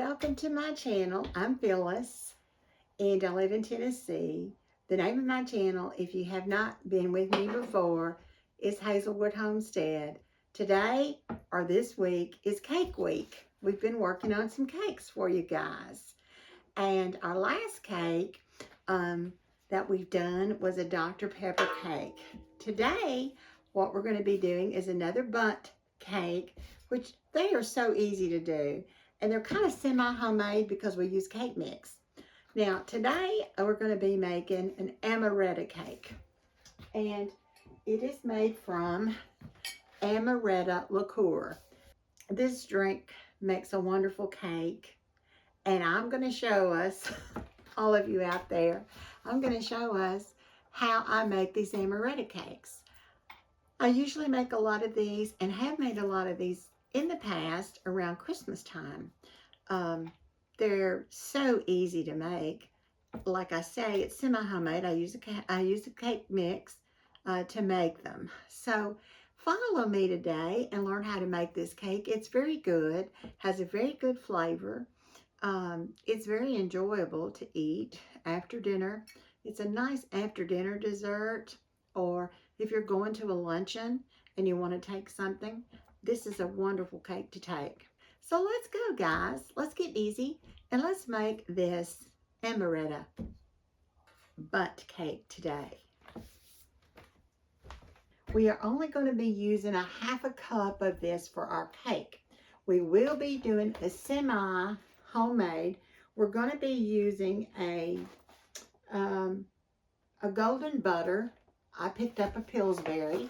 Welcome to my channel. I'm Phyllis and I live in Tennessee. The name of my channel, if you have not been with me before, is Hazelwood Homestead. Today, or this week, is Cake Week. We've been working on some cakes for you guys. And our last cake that we've done was a Dr. Pepper cake. Today, what we're going to be doing is another Bundt cake, which they are so easy to do. And they're kind of semi-homemade because we use cake mix. Now, today we're going to be making an Amaretto cake. And it is made from Amaretto liqueur. This drink makes a wonderful cake. And I'm going to show us, all of you out there, I'm going to show us how I make these Amaretto cakes. I usually make a lot of these and have made a lot of these in the past around Christmas time. They're so easy to make. Like I say, it's semi-homemade. I use a cake mix to make them. So follow me today and learn how to make this cake. It's very good, has a very good flavor. It's very enjoyable to eat after dinner. It's a nice after dinner dessert, or if you're going to a luncheon and you want to take something, this is a wonderful cake to take. So let's go, guys. Let's get easy and let's make this Amaretto Bundt cake today. We are only going to be using a half a cup of this for our cake. We will be doing a semi-homemade. We're going to be using a golden butter. I picked up a Pillsbury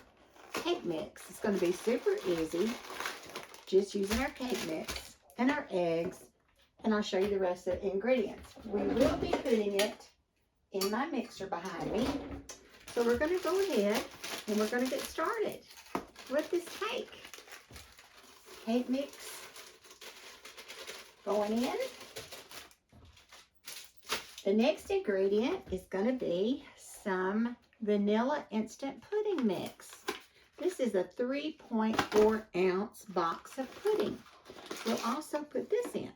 cake mix. It's going to be super easy. Just using our cake mix and our eggs, and I'll show you the rest of the ingredients. We will be putting it in my mixer behind me. So we're going to go ahead and we're going to get started with this cake. Cake mix going in. The next ingredient is going to be some vanilla instant pudding mix. This is a 3.4 ounce box of pudding. We'll also put this in.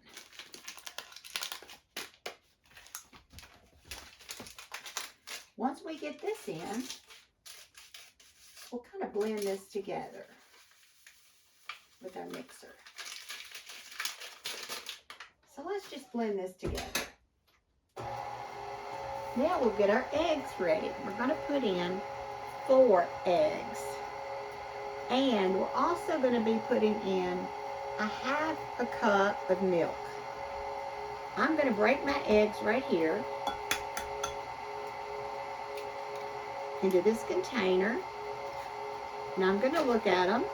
Once we get this in, we'll kind of blend this together with our mixer. So let's just blend this together. Now we'll get our eggs ready. We're going to put in 4 eggs. And we're also going to be putting in a half a cup of milk. I'm going to break my eggs right here into this container. And I'm going to look at them.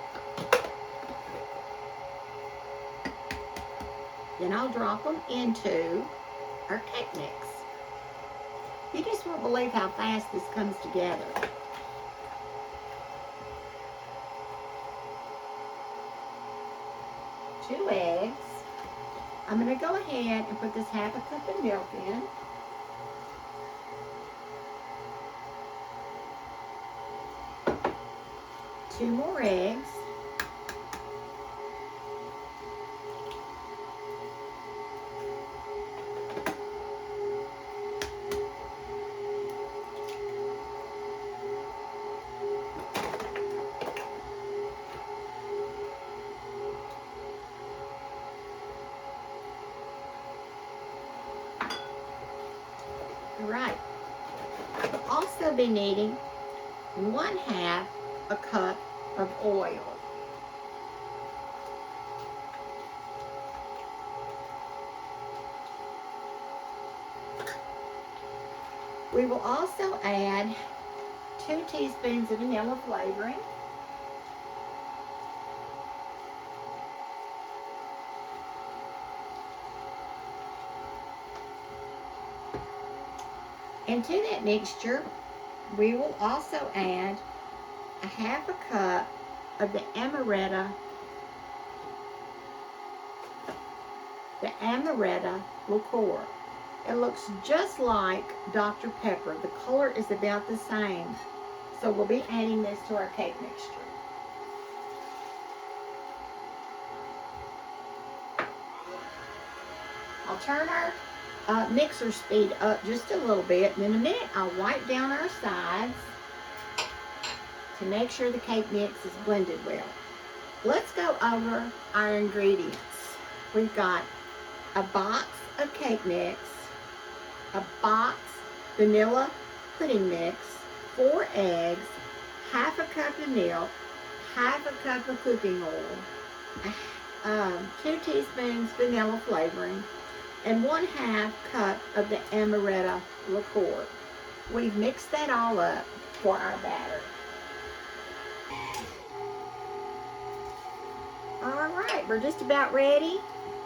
Then I'll drop them into our cake mix. You just won't believe how fast this comes together. Two eggs. I'm going to go ahead and put this half a cup of milk in. Two more eggs. Right. We'll also be needing 1/2 a cup of oil. We will also add 2 teaspoons of vanilla flavoring. And to that mixture, we will also add a half a cup of the Amaretto liqueur. It looks just like Dr. Pepper. The color is about the same. So we'll be adding this to our cake mixture. I'll turn our mixer speed up just a little bit. And in a minute, I'll wipe down our sides to make sure the cake mix is blended well. Let's go over our ingredients. We've got a box of cake mix, a box vanilla pudding mix, 4 eggs, half a cup of milk, half a cup of cooking oil, 2 teaspoons vanilla flavoring, and 1/2 cup of the Amaretto liqueur. We've mixed that all up for our batter. All right, we're just about ready.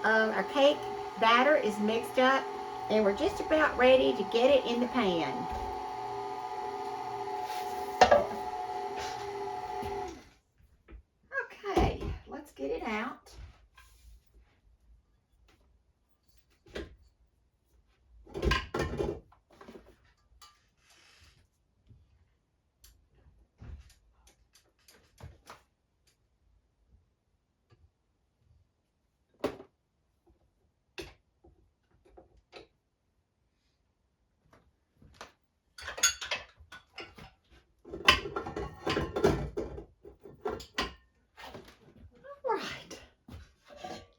Our cake batter is mixed up, and we're just about ready to get it in the pan. Okay, let's get it out.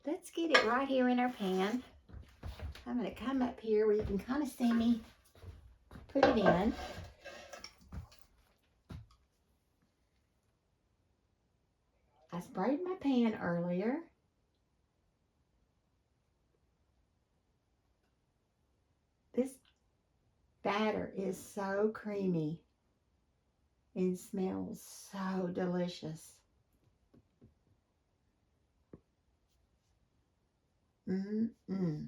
Let's get it right here in our pan. I'm going to come up here where you can kind of see me put it in. I sprayed my pan earlier. This batter is so creamy and smells so delicious. Mm-mm.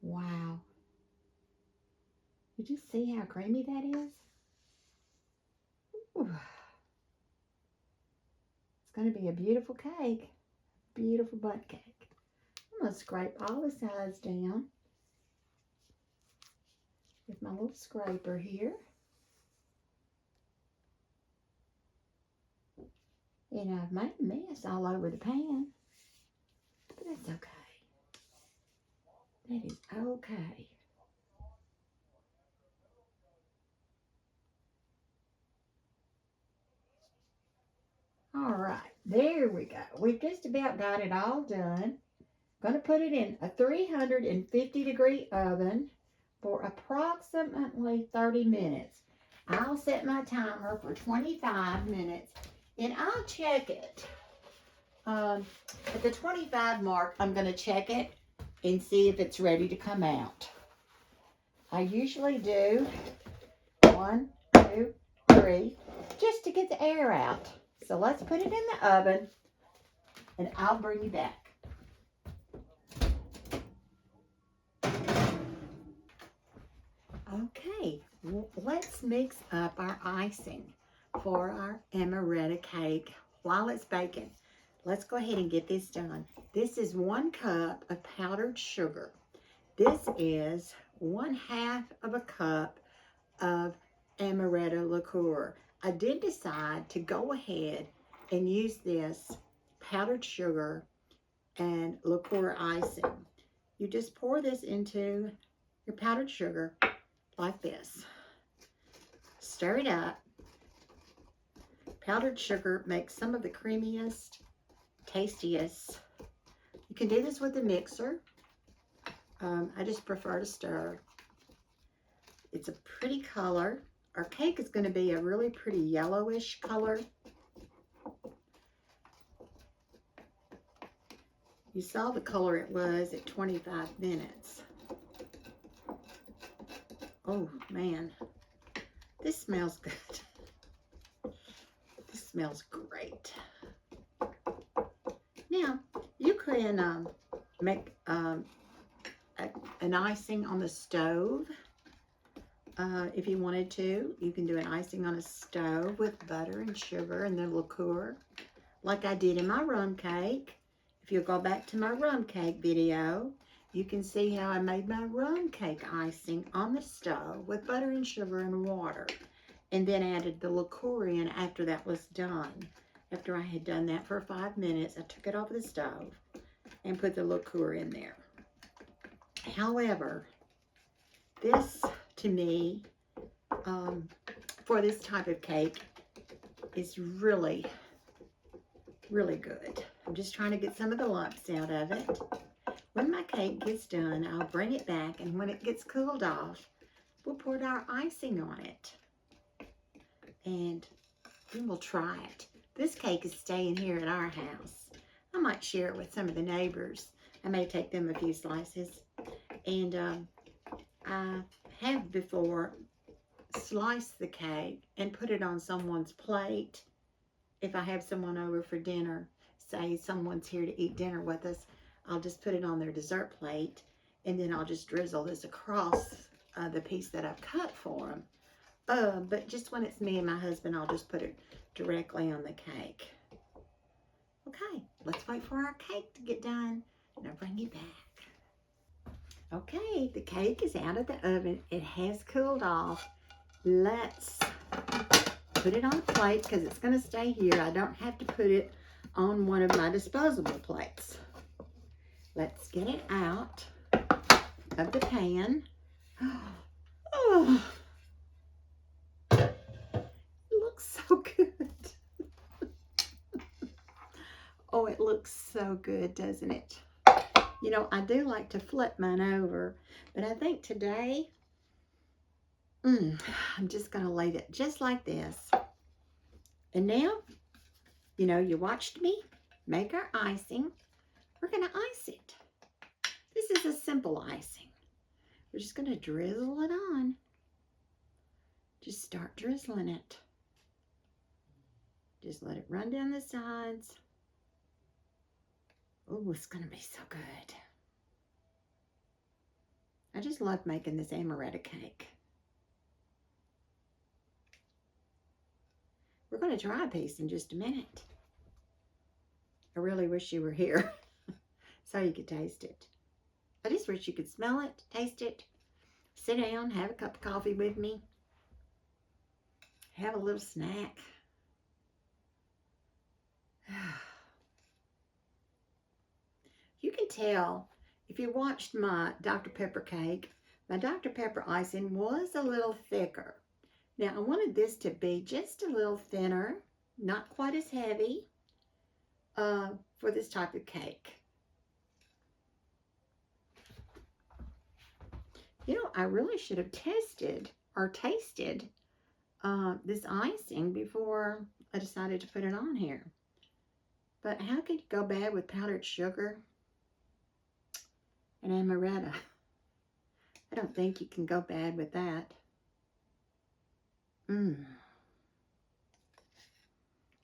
Wow. Did you see how creamy that is? Ooh. It's going to be a beautiful cake. Beautiful Bundt cake. I'm going to scrape all the sides down with my little scraper here. And I've made a mess all over the pan, but that's okay. That is okay. All right, there we go. We've just about got it all done. Going to put it in a 350-degree oven for approximately 30 minutes. I'll set my timer for 25 minutes, and I'll check it. At the 25 mark, I'm going to check it and see if it's ready to come out. I usually do 1, 2, 3, just to get the air out. So let's put it in the oven, and I'll bring you back. Okay, let's mix up our icing for our amaretto cake while it's baking. Let's go ahead and get this done. This is 1 cup of powdered sugar. This is 1/2 of a cup of amaretto liqueur. I did decide to go ahead and use this powdered sugar and liqueur icing. You just pour this into your powdered sugar like this. Stir it up. Powdered sugar makes some of the creamiest, tastiest. You can do this with a mixer. I just prefer to stir. It's a pretty color. Our cake is going to be a really pretty yellowish color. You saw the color it was at 25 minutes. Oh man, this smells good. This smells great. Now, you can make an icing on the stove. If you wanted to, you can do an icing on a stove with butter and sugar and then liqueur, like I did in my rum cake. If you'll go back to my rum cake video, you can see how I made my rum cake icing on the stove with butter and sugar and water. and then added the liqueur in after that was done. After I had done that for 5 minutes, I took it off the stove and put the liqueur in there. However, this, to me, for this type of cake, is really, really good. I'm just trying to get some of the lumps out of it. When my cake gets done, I'll bring it back, and when it gets cooled off, we'll put our icing on it. And then we'll try it. This cake is staying here at our house. I might share it with some of the neighbors. I may take them a few slices. And I have before sliced the cake and put it on someone's plate. If I have someone over for dinner, say someone's here to eat dinner with us, I'll just put it on their dessert plate, and then I'll just drizzle this across the piece that I've cut for them. But just when it's me and my husband, I'll just put it directly on the cake. Okay, let's wait for our cake to get done, and I'll bring you back. Okay, the cake is out of the oven. It has cooled off. Let's put it on a plate because it's going to stay here. I don't have to put it on one of my disposable plates. Let's get it out of the pan. Oh, it looks so good. Oh, it looks so good, doesn't it? You know, I do like to flip mine over, but I think today, I'm just going to leave it just like this. And now, you know, you watched me make our icing. We're going to ice it. This is a simple icing. We're just going to drizzle it on. Just start drizzling it. Just let it run down the sides. Oh, it's going to be so good. I just love making this amaretto cake. We're going to try a piece in just a minute. I really wish you were here so you could taste it. I just wish you could smell it, taste it, sit down, have a cup of coffee with me, have a little snack. You can tell if you watched my Dr. Pepper cake, my Dr. Pepper icing was a little thicker. Now I wanted this to be just a little thinner, not quite as heavy for this type of cake. You know, I really should have tested or tasted this icing before I decided to put it on here. But how could you go bad with powdered sugar and amaretto? I don't think you can go bad with that.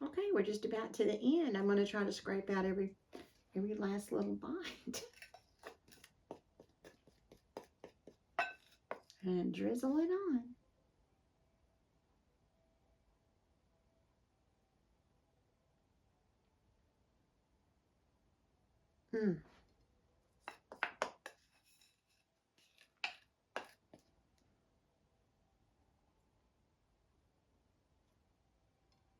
Okay, we're just about to the end. I'm going to try to scrape out every last little bite. And drizzle it on.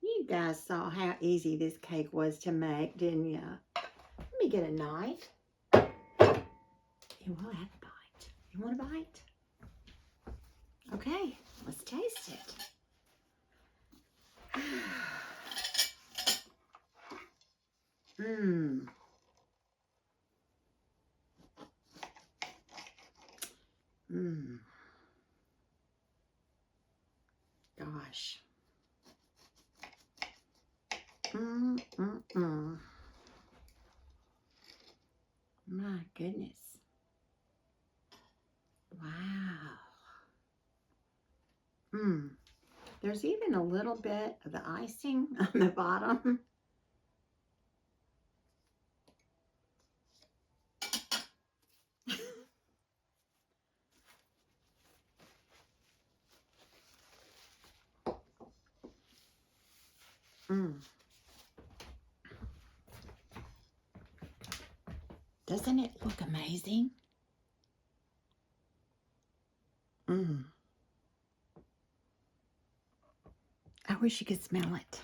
You guys saw how easy this cake was to make, didn't you? Let me get a knife. You will have a bite. You want a bite? Okay, let's taste it. Gosh. My goodness. Wow. There's even a little bit of the icing on the bottom. Doesn't it look amazing? wish you could smell it.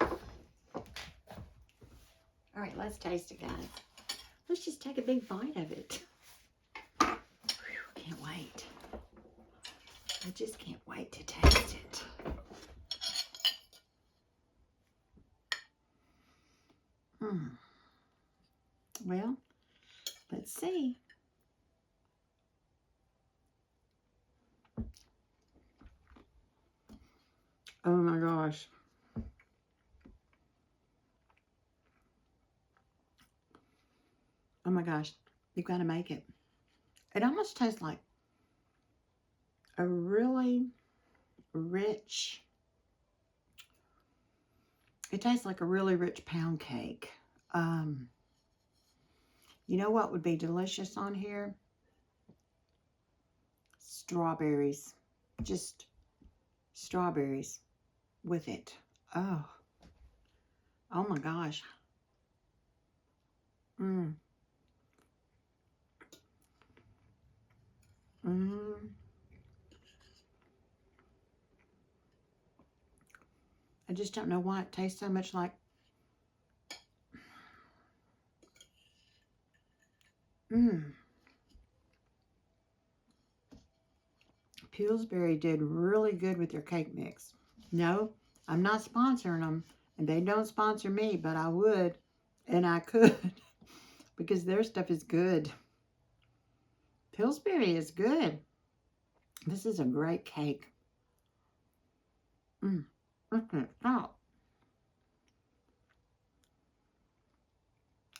All right, let's taste it, guys. Let's just take a big bite of it. Whew, can't wait. I just can't wait to taste it. Well, let's see. Oh my gosh. Oh my gosh. You've got to make it. It almost tastes like a really rich, it tastes like a really rich pound cake. You know what would be delicious on here? Strawberries. Just strawberries with it. Oh. Oh my gosh. Mmm. Mmm. I just don't know why it tastes so much like Pillsbury did really good with their cake mix. No, I'm not sponsoring them, and they don't sponsor me, but I would, and I could, because their stuff is good. Pillsbury is good. This is a great cake. I can't stop.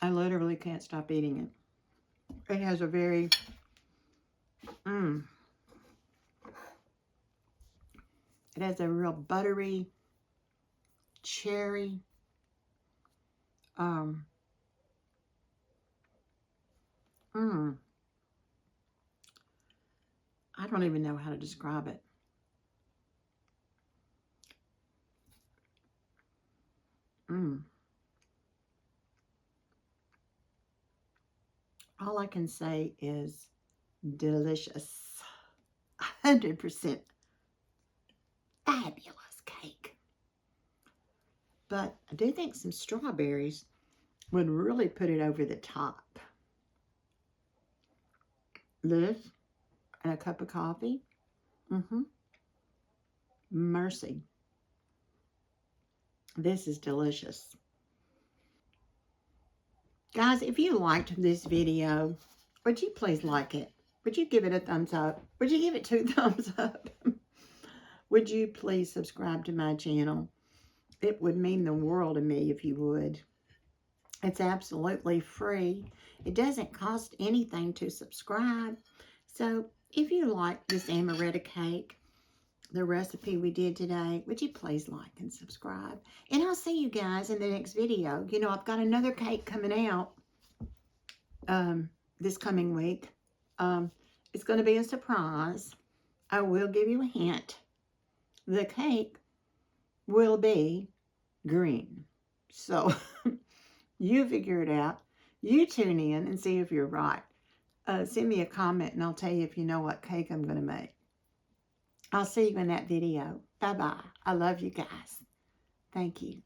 I literally can't stop eating it. It has a very, it has a real buttery, cherry, I don't even know how to describe it. All I can say is delicious. 100% fabulous cake. But I do think some strawberries would really put it over the top. This and a cup of coffee. Mercy. This is delicious. Guys, if you liked this video, would you please like it? Would you give it a thumbs up? Would you give it 2 thumbs up? Would you please subscribe to my channel? It would mean the world to me if you would. It's absolutely free. It doesn't cost anything to subscribe. So if you like this amaretto cake, the recipe we did today, would you please like and subscribe? And I'll see you guys in the next video. You know, I've got another cake coming out this coming week. It's going to be a surprise. I will give you a hint. The cake will be green. So you figure it out. You tune in and see if you're right. Send me a comment and I'll tell you if you know what cake I'm going to make. I'll see you in that video. Bye-bye. I love you guys. Thank you.